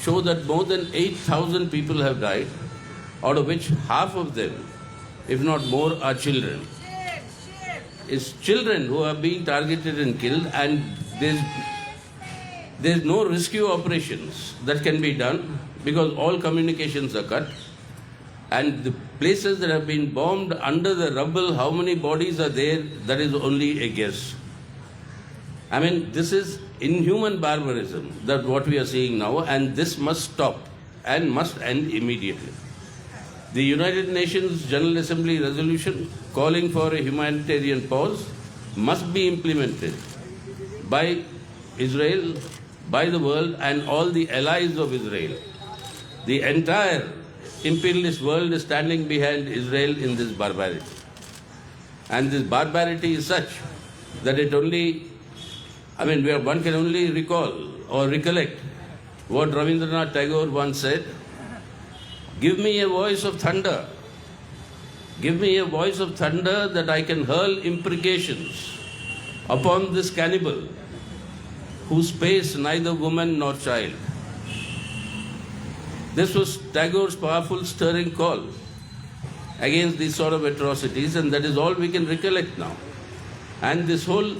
show that more than 8,000 people have died, out of which half of them, if not more, are children. It's children who are being targeted and killed, and there's no rescue operations that can be done because all communications are cut. And the places that have been bombed under the rubble, how many bodies are there, that is only a guess. I mean, this is inhuman barbarism, that what we are seeing now, and this must stop and must end immediately. The United Nations General Assembly resolution calling for a humanitarian pause must be implemented by Israel, by the world, and all the allies of Israel. The entire imperialist world is standing behind Israel in this barbarity. And this barbarity is such that one can only recall or recollect what Rabindranath Tagore once said, "Give me a voice of thunder. Give me a voice of thunder that I can hurl imprecations upon this cannibal who spares neither woman nor child." This was Tagore's powerful, stirring call against these sort of atrocities, and that is all we can recollect now. And this whole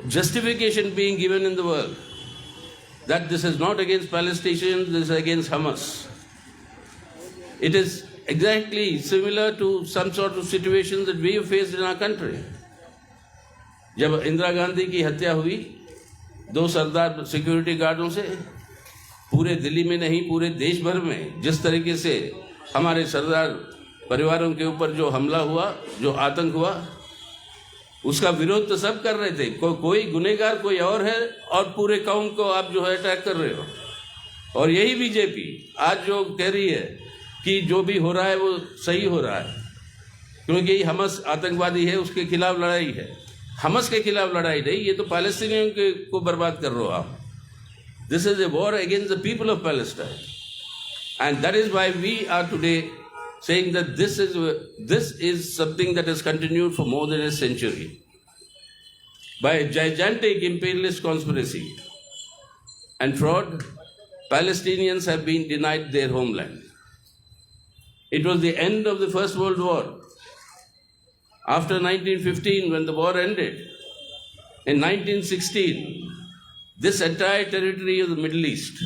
justification being given in the world that this is not against Palestinians, this is against Hamas. It is exactly similar to some sort of situations that we have faced in our country. जब इंदिरा गांधी की हत्या हुई 2 सरदार security गार्डों से, पूरे दिल्ली में नहीं पूरे देश भर में जिस तरीके से हमारे सरदार परिवारों के ऊपर जो हमला हुआ, जो आतंक हुआ, उसका विरोध तो सब कर रहे थे। कोई गुनहगार कोई और है और पूरे कौम को आप जो है अटैक कर रहे हो। और यही बीजेपी आज जो कह रही है कि जो भी हो रहा है वो सही हो रहा है, क्योंकि हमस आतंकवादी है, उसके खिलाफ लड़ाई है। हमस के खिलाफ लड़ाई नहीं, ये तो पैलेस्टीनियों को बर्बाद कर रहे हो आप। This is a war against the people of Palestine. And that is why we are today saying that this is something that has continued for more than a century. By a gigantic imperialist conspiracy and fraud, Palestinians have been denied their homeland. It was the end of the First World War. After 1915, when the war ended, in 1916, this entire territory of the Middle East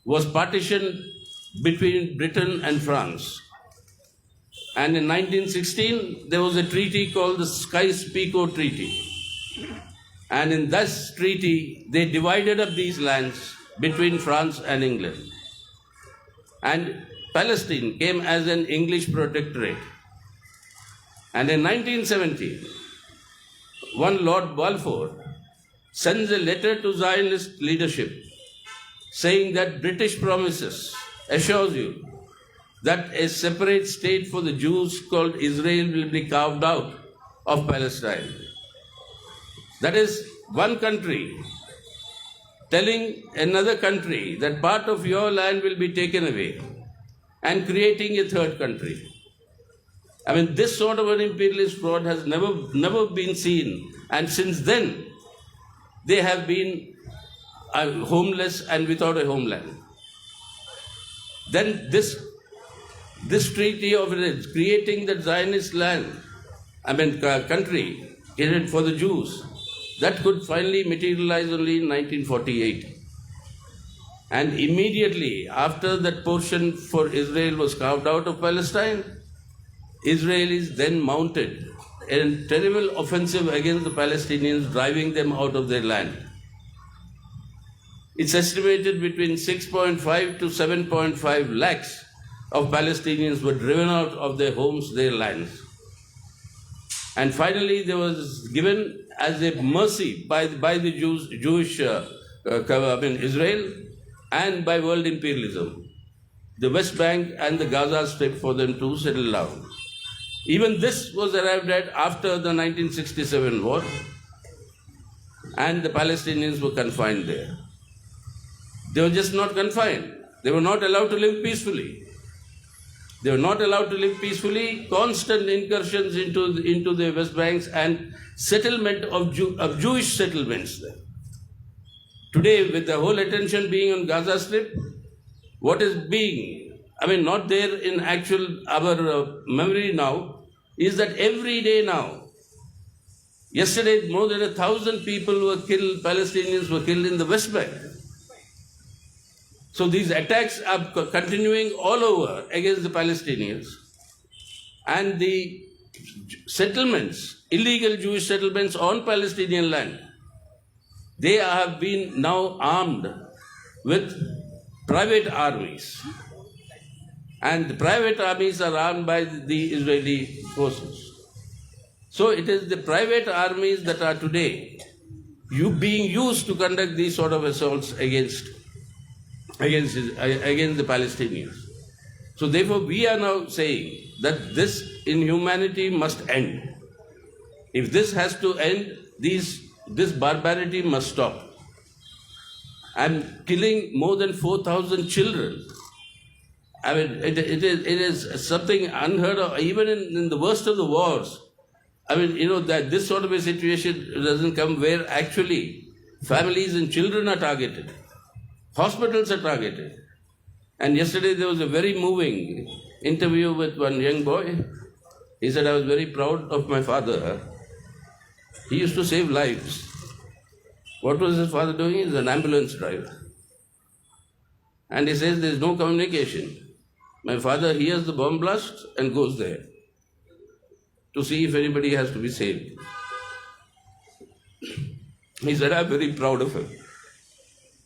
was partitioned between Britain and France. And in 1916, there was a treaty called the Sykes-Picot Treaty. And in this treaty, they divided up these lands between France and England. And Palestine came as an English protectorate. And in 1970, one Lord Balfour sends a letter to Zionist leadership saying that British promises assures you that a separate state for the Jews called Israel will be carved out of Palestine. That is one country telling another country that part of your land will be taken away and creating a third country. I mean, this sort of an imperialist fraud has never been seen, and since then, they have been homeless and without a homeland. Then this treaty of creating the Zionist country for the Jews, that could finally materialize only in 1948. And immediately after that portion for Israel was carved out of Palestine, Israelis then mounted a terrible offensive against the Palestinians, driving them out of their land. It's estimated between 6.5 to 7.5 lakhs of Palestinians were driven out of their homes, their lands. And finally, there was given as a mercy by the Jewish Israel and by world imperialism, the West Bank and the Gaza Strip for them to settle down. Even this was arrived at after the 1967 war, and the Palestinians were confined there. They were just not confined. They were not allowed to live peacefully. They were not allowed to live peacefully. Constant incursions into the West Banks and settlement of Jewish settlements there Today, with the whole attention being on Gaza Strip, what is being, not there in our memory now, is that every day now, yesterday more than 1,000 people were killed, Palestinians were killed in the West Bank. So these attacks are continuing all over against the Palestinians. And the settlements, illegal Jewish settlements on Palestinian land, they have been now armed with private armies. And the private armies are armed by the Israeli forces. So it is the private armies that are today being used to conduct these sort of assaults against the Palestinians. So therefore we are now saying that this inhumanity must end. If this has to end, this barbarity must stop. And killing more than 4,000 children, it is something unheard of, even in the worst of the wars. That this sort of a situation doesn't come where actually families and children are targeted. Hospitals are targeted. And yesterday there was a very moving interview with one young boy. He said, I was very proud of my father. He used to save lives. What was his father doing? He's an ambulance driver. And he says there is no communication. My father hears the bomb blast and goes there to see if anybody has to be saved. He said, I'm very proud of him.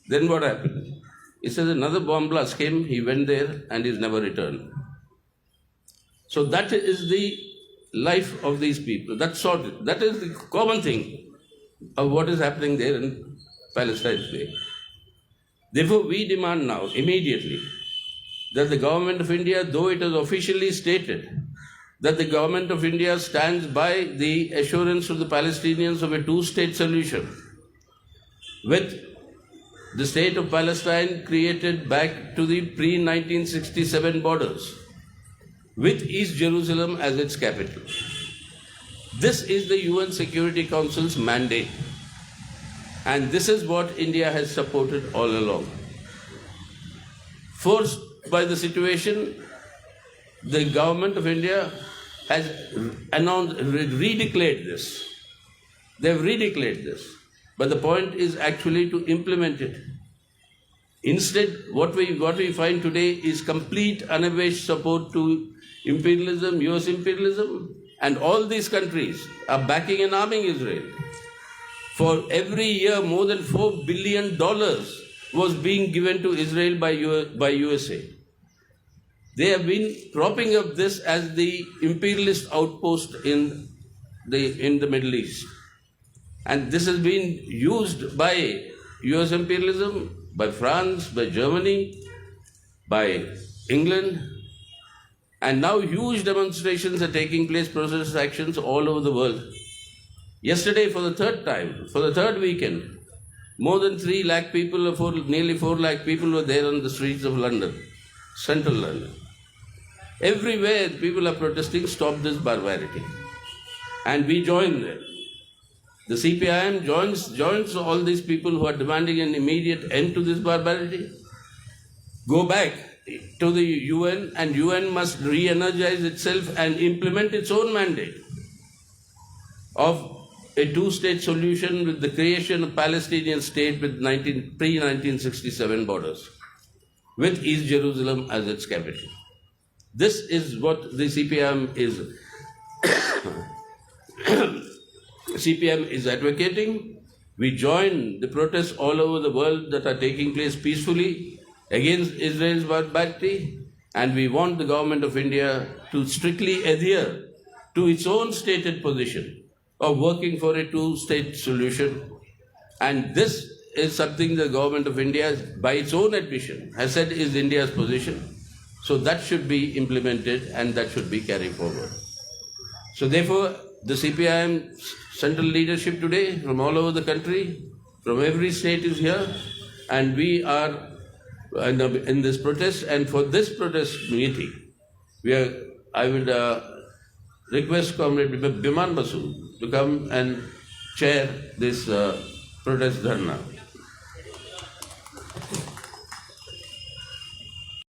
Then what happened? He says another bomb blast came, he went there and he's never returned. So that is the life of these people. That is the common thing of what is happening there in Palestine today. Therefore, we demand now, immediately, that the government of India, though it has officially stated that the government of India stands by the assurance of the Palestinians of a two-state solution, with the state of Palestine created back to the pre-1967 borders, with East Jerusalem as its capital. This is the UN Security Council's mandate, and this is what India has supported all along. Forced by the situation, the government of India has redeclared this. They have redeclared this. But the point is actually to implement it. Instead, what we find today is complete unabashed support to imperialism, US imperialism, and all these countries are backing and arming Israel. For every year, more than $4 billion was being given to Israel by USA. They have been propping up this as the imperialist outpost in the Middle East. And this has been used by US imperialism, by France, by Germany, by England. And now huge demonstrations are taking place, protest actions all over the world. Yesterday, for the third time, for the third weekend, more than 3 lakh people, nearly 4 lakh people were there on the streets of London, central London. Everywhere people are protesting, stop this barbarity. And we join them. The CPIM joins all these people who are demanding an immediate end to this barbarity. Go back to the UN, and UN must re-energize itself and implement its own mandate of a two-state solution with the creation of Palestinian state with pre-1967 borders, with East Jerusalem as its capital. This is what the CPIM is advocating. We join the protests all over the world that are taking place peacefully against Israel's barbarity, and we want the government of India to strictly adhere to its own stated position of working for a two-state solution. And this is something the government of India, by its own admission, has said is India's position. So that should be implemented and that should be carried forward. So therefore, the CPIM central leadership today from all over the country, from every state is here, and we are in this protest. And for this protest meeting, I would request Comrade Biman Basu to come and chair this protest dharna.